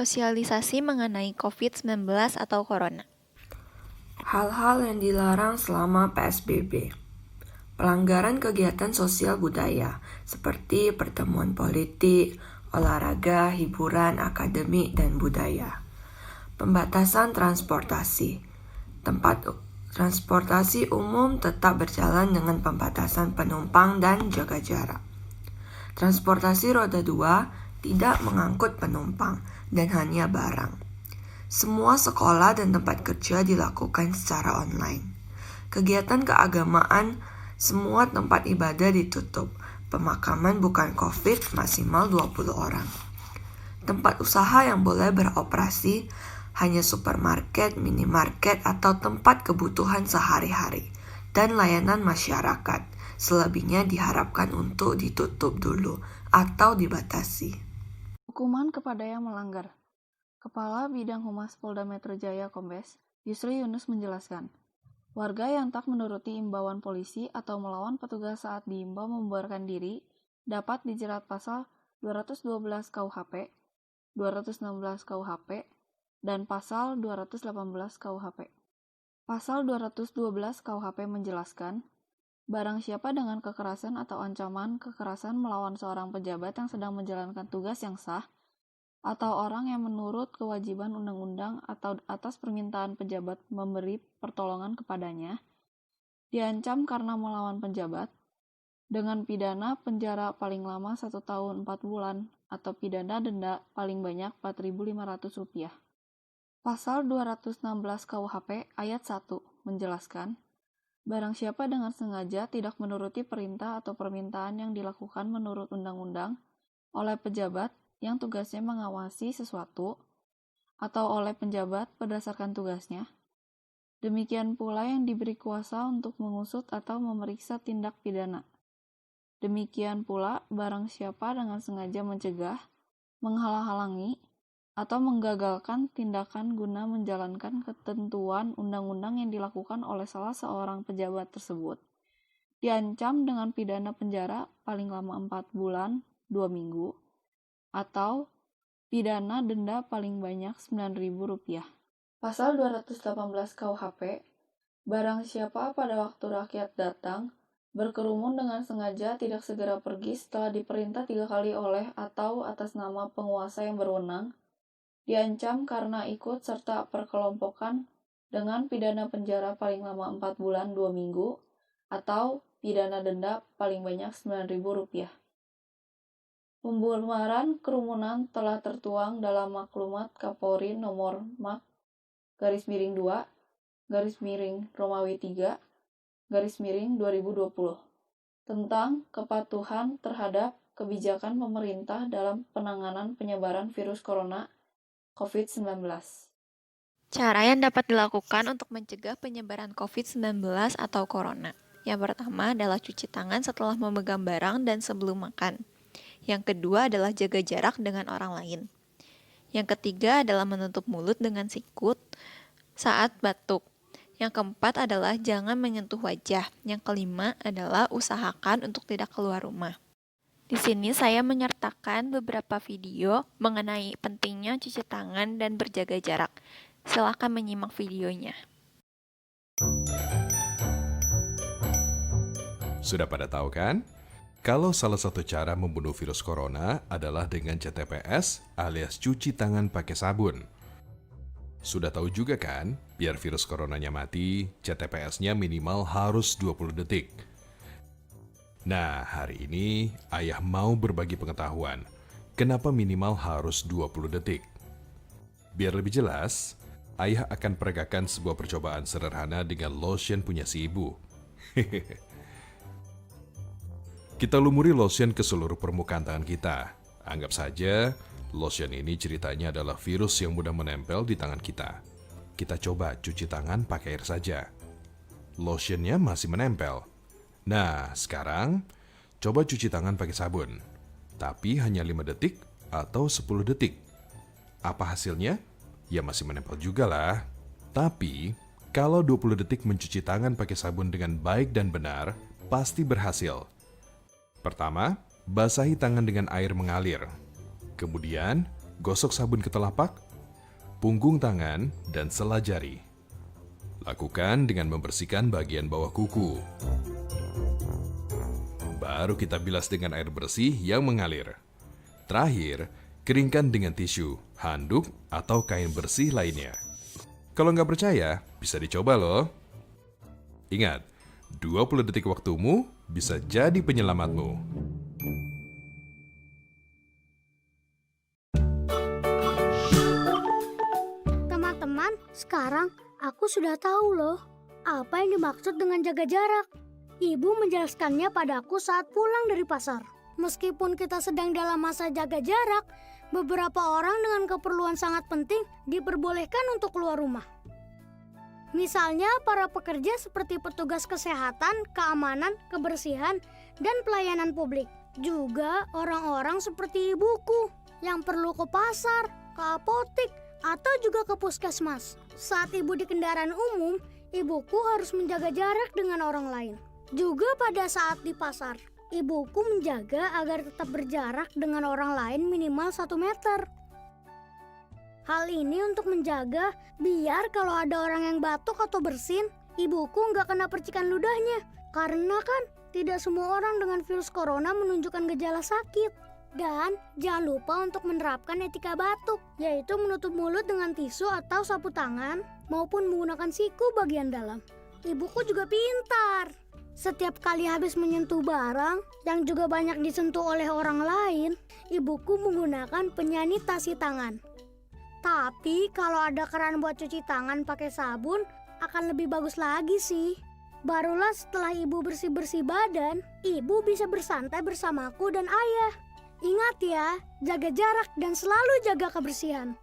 Sosialisasi mengenai COVID-19 atau Corona. Hal-hal yang dilarang selama PSBB. Pelanggaran kegiatan sosial budaya seperti pertemuan politik, olahraga, hiburan, akademik, dan budaya. Pembatasan transportasi. Tempat transportasi umum tetap berjalan dengan pembatasan penumpang dan jaga jarak. Transportasi roda 2 tidak mengangkut penumpang dan hanya barang. Semua sekolah dan tempat kerja dilakukan secara online. Kegiatan keagamaan, semua tempat ibadah ditutup. Pemakaman bukan COVID maksimal 20 orang. Tempat usaha yang boleh beroperasi hanya supermarket, minimarket, atau tempat kebutuhan sehari-hari dan layanan masyarakat. Selebihnya diharapkan untuk ditutup dulu atau dibatasi. Hukuman kepada yang melanggar. Kepala Bidang Humas Polda Metro Jaya Kombes Yusri Yunus menjelaskan, warga yang tak menuruti imbauan polisi atau melawan petugas saat diimbau membubarkan diri dapat dijerat pasal 212 KUHP, 216 KUHP, dan pasal 218 KUHP. Pasal 212 KUHP menjelaskan, barang siapa dengan kekerasan atau ancaman kekerasan melawan seorang pejabat yang sedang menjalankan tugas yang sah, atau orang yang menurut kewajiban undang-undang atau atas permintaan pejabat memberi pertolongan kepadanya, diancam karena melawan pejabat, dengan pidana penjara paling lama 1 tahun 4 bulan atau pidana denda paling banyak Rp4.500. Pasal 216 KUHP ayat 1 menjelaskan, barang siapa dengan sengaja tidak menuruti perintah atau permintaan yang dilakukan menurut undang-undang oleh pejabat yang tugasnya mengawasi sesuatu atau oleh penjabat berdasarkan tugasnya. Demikian pula yang diberi kuasa untuk mengusut atau memeriksa tindak pidana. Demikian pula barang siapa dengan sengaja mencegah, menghalang-halangi, atau menggagalkan tindakan guna menjalankan ketentuan undang-undang yang dilakukan oleh salah seorang pejabat tersebut, diancam dengan pidana penjara paling lama 4 bulan 2 minggu, atau pidana denda paling banyak Rp9.000. Pasal 218 KUHP, barang siapa pada waktu rakyat datang, berkerumun dengan sengaja tidak segera pergi setelah diperintah 3 kali oleh atau atas nama penguasa yang berwenang, diancam karena ikut serta perkelompokan dengan pidana penjara paling lama 4 bulan 2 minggu, atau pidana denda paling banyak Rp9.000. Pembubaran kerumunan telah tertuang dalam maklumat Kapolri nomor Mak _2 Romawi 3 2020 tentang kepatuhan terhadap kebijakan pemerintah dalam penanganan penyebaran virus corona COVID-19. Cara yang dapat dilakukan untuk mencegah penyebaran COVID-19 atau Corona. Yang pertama adalah cuci tangan setelah memegang barang dan sebelum makan. Yang kedua adalah jaga jarak dengan orang lain. Yang ketiga adalah menutup mulut dengan sikut saat batuk. Yang keempat adalah jangan menyentuh wajah. Yang kelima adalah usahakan untuk tidak keluar rumah. Di sini saya menyertakan beberapa video mengenai pentingnya cuci tangan dan berjaga jarak. Silakan menyimak videonya. Sudah pada tahu kan? Kalau salah satu cara membunuh virus corona adalah dengan CTPS alias cuci tangan pakai sabun. Sudah tahu juga kan, biar virus coronanya mati, CTPS-nya minimal harus 20 detik. Nah, hari ini ayah mau berbagi pengetahuan. Kenapa minimal harus 20 detik? Biar lebih jelas, ayah akan peragakan sebuah percobaan sederhana dengan lotion punya si ibu. Kita lumuri lotion ke seluruh permukaan tangan kita. Anggap saja, lotion ini ceritanya adalah virus yang mudah menempel di tangan kita. Kita coba cuci tangan pakai air saja. Lotionnya masih menempel. Nah, sekarang coba cuci tangan pakai sabun. Tapi hanya 5 detik atau 10 detik. Apa hasilnya? Ya masih menempel juga lah. Tapi, kalau 20 detik mencuci tangan pakai sabun dengan baik dan benar, pasti berhasil. Pertama, basahi tangan dengan air mengalir. Kemudian, gosok sabun ke telapak, punggung tangan, dan sela jari. Lakukan dengan membersihkan bagian bawah kuku. Baru kita bilas dengan air bersih yang mengalir. Terakhir, keringkan dengan tisu, handuk, atau kain bersih lainnya. Kalau nggak percaya, bisa dicoba loh. Ingat, 20 detik waktumu bisa jadi penyelamatmu. Teman-teman, sekarang aku sudah tahu loh apa yang dimaksud dengan jaga jarak. Ibu menjelaskannya padaku saat pulang dari pasar. Meskipun kita sedang dalam masa jaga jarak, beberapa orang dengan keperluan sangat penting diperbolehkan untuk keluar rumah. Misalnya para pekerja seperti petugas kesehatan, keamanan, kebersihan, dan pelayanan publik. Juga orang-orang seperti ibuku yang perlu ke pasar, ke apotik, atau juga ke puskesmas. Saat ibu di kendaraan umum, ibuku harus menjaga jarak dengan orang lain. Juga pada saat di pasar, ibuku menjaga agar tetap berjarak dengan orang lain minimal 1 meter. Hal ini untuk menjaga biar kalau ada orang yang batuk atau bersin, ibuku nggak kena percikan ludahnya. Karena kan tidak semua orang dengan virus corona menunjukkan gejala sakit. Dan jangan lupa untuk menerapkan etika batuk, yaitu menutup mulut dengan tisu atau sapu tangan maupun menggunakan siku bagian dalam. Ibuku juga pintar. Setiap kali habis menyentuh barang yang juga banyak disentuh oleh orang lain, ibuku menggunakan penyanitasi tangan. Tapi kalau ada keran buat cuci tangan pakai sabun, akan lebih bagus lagi sih. Barulah setelah ibu bersih-bersih badan, ibu bisa bersantai bersamaku dan ayah. Ingat ya, jaga jarak dan selalu jaga kebersihan.